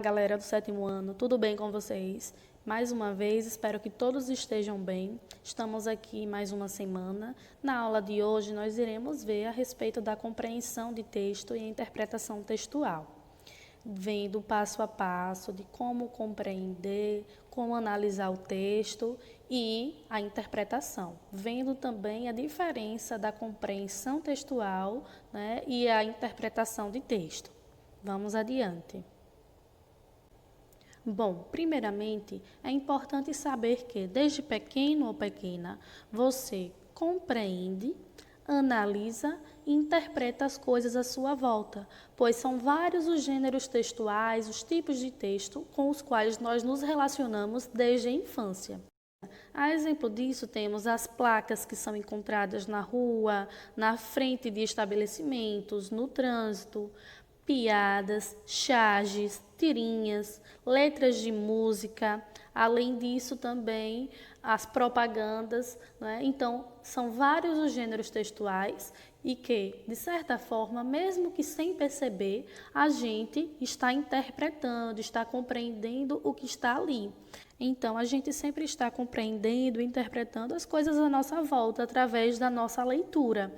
Galera do sétimo ano, tudo bem com vocês? Mais uma vez, espero que todos estejam bem. Estamos aqui mais uma semana. Na aula de hoje, nós iremos ver a respeito da compreensão de texto e interpretação textual, vendo passo a passo de como compreender, como analisar o texto e a interpretação, vendo também a diferença da compreensão textual, e a interpretação de texto. Vamos adiante. Bom, primeiramente, é importante saber que, desde pequeno ou pequena, você compreende, analisa e interpreta as coisas à sua volta, pois são vários os gêneros textuais, os tipos de texto com os quais nós nos relacionamos desde a infância. A exemplo disso, temos as placas que são encontradas na rua, na frente de estabelecimentos, no trânsito, piadas, charges, tirinhas, letras de música, além disso também as propagandas, Então, são vários os gêneros textuais e que, de certa forma, mesmo que sem perceber, a gente está interpretando, está compreendendo o que está ali. Então, a gente sempre está compreendendo, interpretando as coisas à nossa volta através da nossa leitura.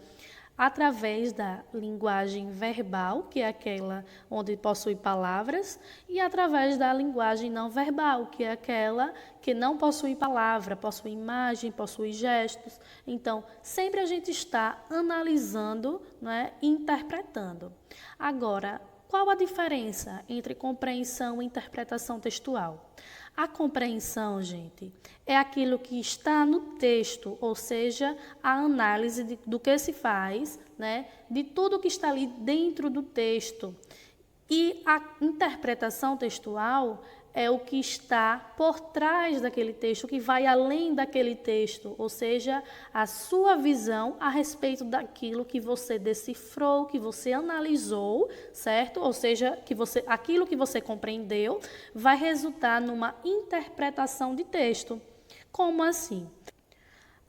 Através da linguagem verbal, que é aquela onde possui palavras, e através da linguagem não verbal, que é aquela que não possui palavra, possui imagem, possui gestos. Então, sempre a gente está analisando, e interpretando. Agora, qual a diferença entre compreensão e interpretação textual? A compreensão, gente, é aquilo que está no texto, ou seja, a análise do que se faz, de tudo que está ali dentro do texto. E a interpretação textual é o que está por trás daquele texto, o que vai além daquele texto, ou seja, a sua visão a respeito daquilo que você decifrou, que você analisou, certo? Ou seja, aquilo que você compreendeu vai resultar numa interpretação de texto. Como assim?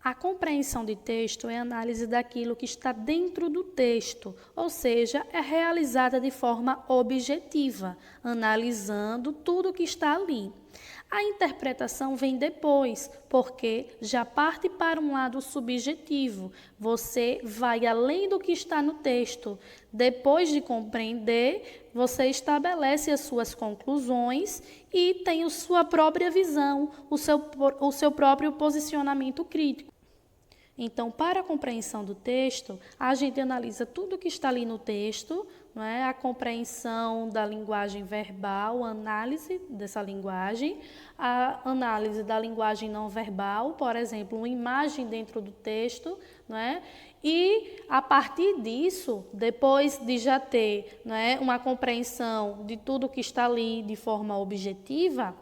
A compreensão de texto é a análise daquilo que está dentro do texto, ou seja, é realizada de forma objetiva, analisando tudo que está ali. A interpretação vem depois, porque já parte para um lado subjetivo. Você vai além do que está no texto. Depois de compreender, você estabelece as suas conclusões e tem a sua própria visão, o seu próprio posicionamento crítico. Então, para a compreensão do texto, a gente analisa tudo que está ali no texto, a compreensão da linguagem verbal, a análise dessa linguagem, a análise da linguagem não verbal, por exemplo, uma imagem dentro do texto, E, a partir disso, depois de já ter uma compreensão de tudo que está ali de forma objetiva,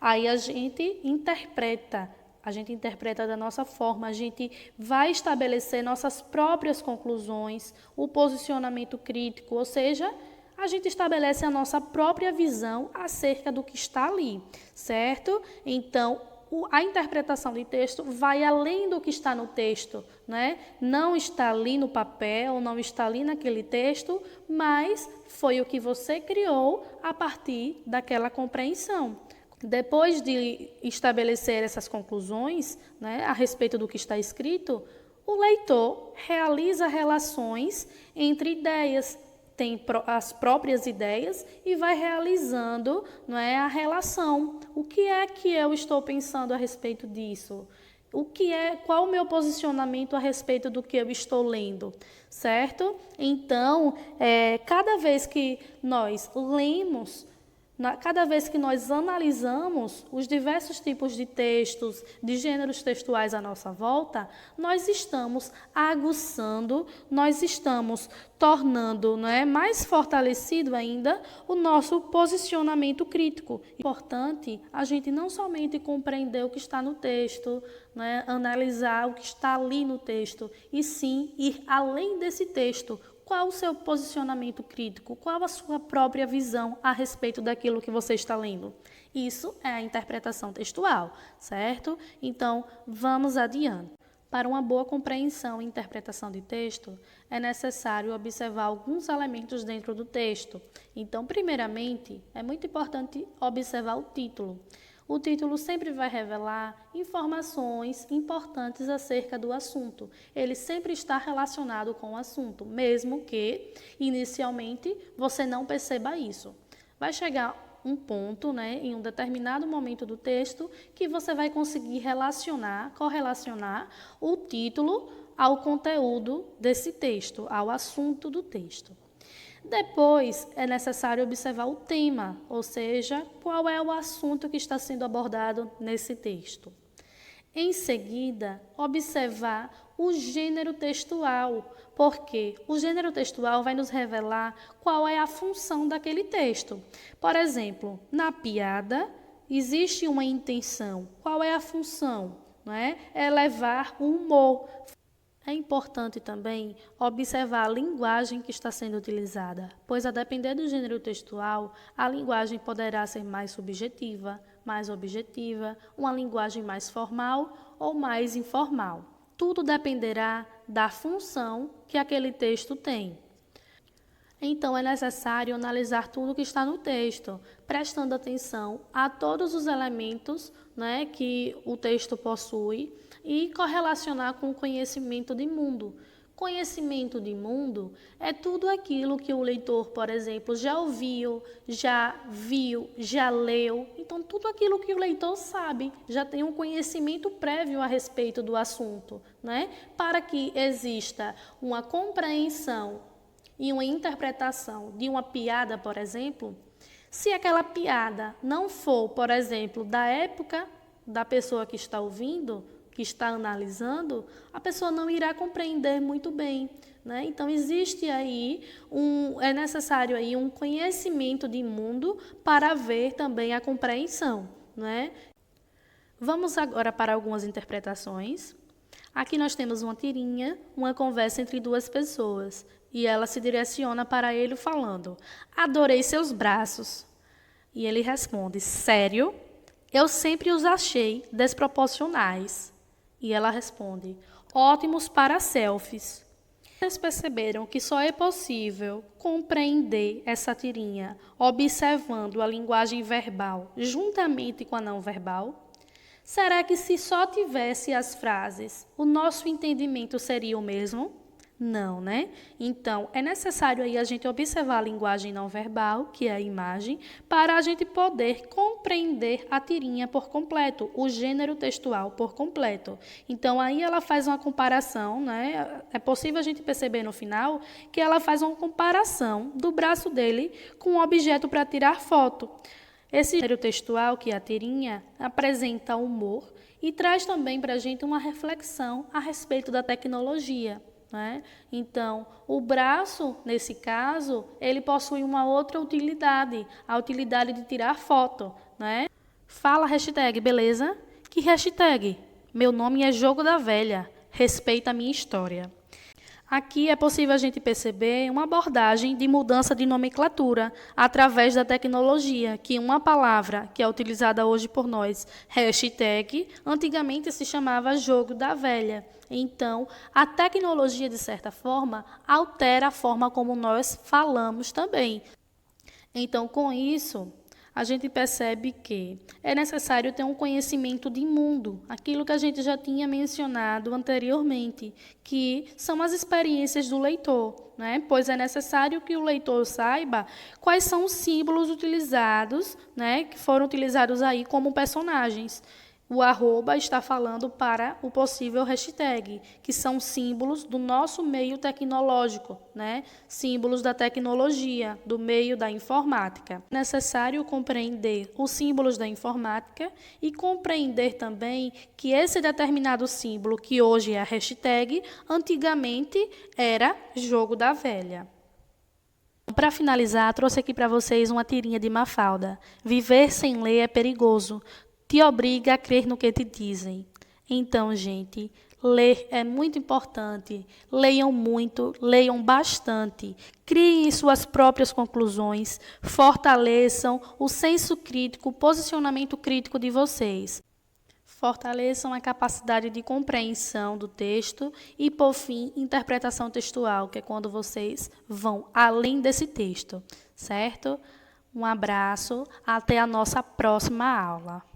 aí a gente interpreta. A gente interpreta da nossa forma, a gente vai estabelecer nossas próprias conclusões, o posicionamento crítico, ou seja, a gente estabelece a nossa própria visão acerca do que está ali, certo? Então, a interpretação de texto vai além do que está no texto, Não está ali no papel, não está ali naquele texto, mas foi o que você criou a partir daquela compreensão. Depois de estabelecer essas conclusões, a respeito do que está escrito, o leitor realiza relações entre ideias, tem as próprias ideias e vai realizando, a relação. O que é que eu estou pensando a respeito disso? Qual o meu posicionamento a respeito do que eu estou lendo, certo? Então, cada vez que nós lemos, cada vez que nós analisamos os diversos tipos de textos, de gêneros textuais à nossa volta, nós estamos aguçando, nós estamos tornando mais fortalecido ainda o nosso posicionamento crítico. É importante a gente não somente compreender o que está no texto, analisar o que está ali no texto, e sim ir além desse texto. Qual o seu posicionamento crítico? Qual a sua própria visão a respeito daquilo que você está lendo? Isso é a interpretação textual, certo? Então, vamos adiante. Para uma boa compreensão e interpretação de texto, é necessário observar alguns elementos dentro do texto. Então, primeiramente, é muito importante observar o título. O título sempre vai revelar informações importantes acerca do assunto. Ele sempre está relacionado com o assunto, mesmo que, inicialmente, você não perceba isso. Vai chegar um ponto, em um determinado momento do texto, que você vai conseguir correlacionar o título ao conteúdo desse texto, ao assunto do texto. Depois, é necessário observar o tema, ou seja, qual é o assunto que está sendo abordado nesse texto. Em seguida, observar o gênero textual, porque o gênero textual vai nos revelar qual é a função daquele texto. Por exemplo, na piada, existe uma intenção. Qual é a função? É levar o humor. É importante também observar a linguagem que está sendo utilizada, pois a depender do gênero textual, a linguagem poderá ser mais subjetiva, mais objetiva, uma linguagem mais formal ou mais informal. Tudo dependerá da função que aquele texto tem. Então, é necessário analisar tudo que está no texto, prestando atenção a todos os elementos que o texto possui e correlacionar com o conhecimento de mundo. Conhecimento de mundo é tudo aquilo que o leitor, por exemplo, já ouviu, já viu, já leu. Então, tudo aquilo que o leitor sabe, já tem um conhecimento prévio a respeito do assunto, Para que exista uma compreensão e uma interpretação de uma piada, por exemplo, se aquela piada não for, por exemplo, da época da pessoa que está ouvindo, que está analisando, a pessoa não irá compreender muito bem. Então, existe aí é necessário aí um conhecimento de mundo para haver também a compreensão. Vamos agora para algumas interpretações. Aqui nós temos uma tirinha, uma conversa entre duas pessoas, e ela se direciona para ele falando: "Adorei seus braços." E ele responde: "Sério? Eu sempre os achei desproporcionais." E ela responde: "Ótimos para selfies." Vocês perceberam que só é possível compreender essa tirinha observando a linguagem verbal juntamente com a não verbal? Será que se só tivesse as frases, o nosso entendimento seria o mesmo? Não, Então, é necessário aí a gente observar a linguagem não verbal, que é a imagem, para a gente poder compreender a tirinha por completo, o gênero textual por completo. Então, aí ela faz uma comparação, É possível a gente perceber no final que ela faz uma comparação do braço dele com um objeto para tirar foto. Esse gênero textual, que é a tirinha, apresenta humor e traz também para a gente uma reflexão a respeito da tecnologia. Então, o braço, nesse caso, ele possui uma outra utilidade, a utilidade de tirar foto. Fala hashtag, beleza? Que hashtag? Meu nome é Jogo da Velha, respeita a minha história. Aqui é possível a gente perceber uma abordagem de mudança de nomenclatura através da tecnologia, que uma palavra que é utilizada hoje por nós, hashtag, antigamente se chamava Jogo da Velha. Então, a tecnologia, de certa forma, altera a forma como nós falamos também. Então, com isso, a gente percebe que é necessário ter um conhecimento de mundo, aquilo que a gente já tinha mencionado anteriormente, que são as experiências do leitor, Pois é necessário que o leitor saiba quais são os símbolos utilizados, que foram utilizados aí como personagens. O arroba está falando para o possível hashtag, que são símbolos do nosso meio tecnológico, Símbolos da tecnologia, do meio da informática. É necessário compreender os símbolos da informática e compreender também que esse determinado símbolo, que hoje é a hashtag, antigamente era Jogo da Velha. Para finalizar, trouxe aqui para vocês uma tirinha de Mafalda. Viver sem ler é perigoso. Te obriga a crer no que te dizem. Então, gente, ler é muito importante. Leiam muito, leiam bastante. Criem suas próprias conclusões, fortaleçam o senso crítico, o posicionamento crítico de vocês. Fortaleçam a capacidade de compreensão do texto e, por fim, interpretação textual, que é quando vocês vão além desse texto, certo? Um abraço, até a nossa próxima aula.